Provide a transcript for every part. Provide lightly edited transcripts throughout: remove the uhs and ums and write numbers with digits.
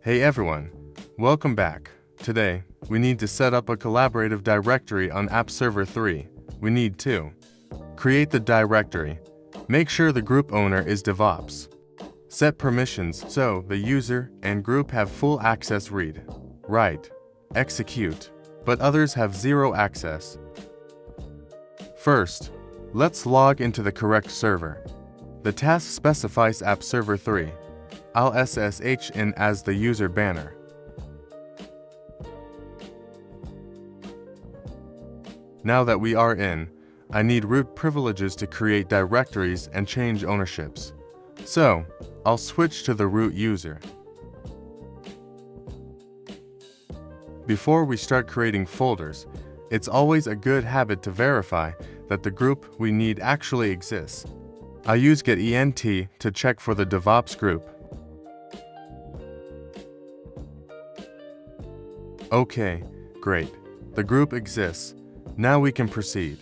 Hey everyone, welcome back. Today, we need to set up a collaborative directory on App Server 3. We need to create the directory. Make sure the group owner is DevOps. Set permissions so the user and group have full access read, write, execute, but others have zero access. First, let's log into the correct server. The task specifies App Server 3. I'll SSH in as the user banner. Now that we are in, I need root privileges to create directories and change ownerships. So, I'll switch to the root user. Before we start creating folders, it's always a good habit to verify that the group we need actually exists. I use getent to check for the DevOps group. Okay, great. The group exists. Now we can proceed.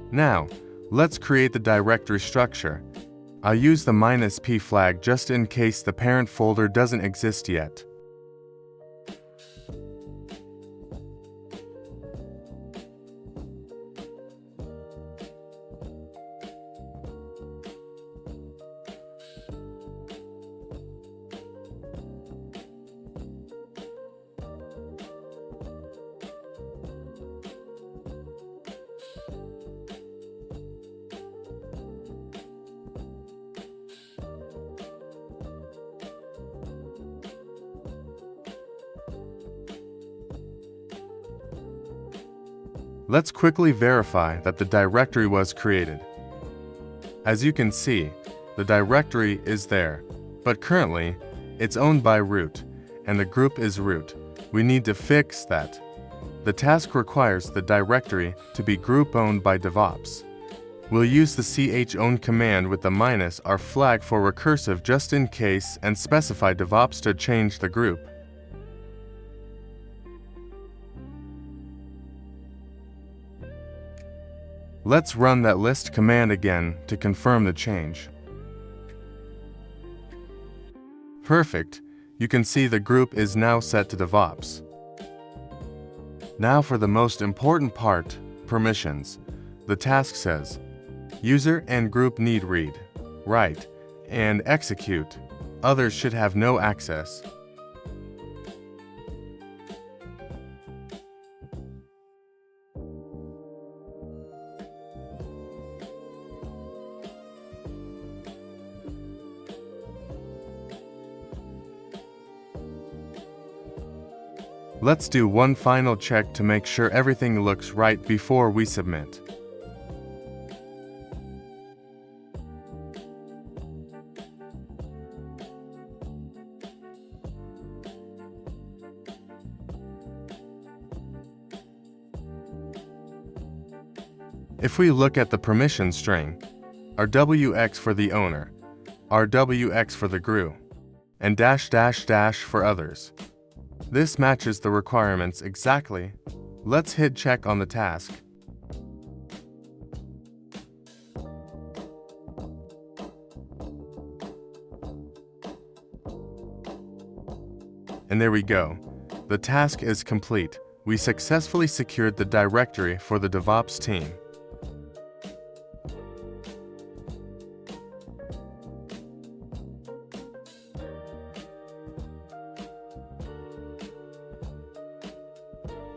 Now, let's create the directory structure. I'll use the -p flag just in case the parent folder doesn't exist yet. Let's quickly verify that the directory was created. As you can see, the directory is there, but currently, it's owned by root, and the group is root. We need to fix that. The task requires the directory to be group owned by DevOps. We'll use the chown command with the -r flag for recursive just in case and specify DevOps to change the group. Let's run that list command again to confirm the change. Perfect. You can see the group is now set to DevOps. Now for the most important part, permissions. The task says, user and group need read, write, and execute. Others should have no access. Let's do one final check to make sure everything looks right before we submit. If we look at the permission string, rwx for the owner, rwx for the group, and -- for others. This matches the requirements exactly. Let's hit check on the task. And there we go. The task is complete. We successfully secured the directory for the DevOps team.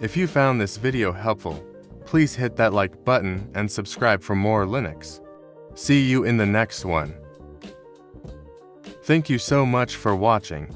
If you found this video helpful, please hit that like button and subscribe for more Linux. See you in the next one. Thank you so much for watching.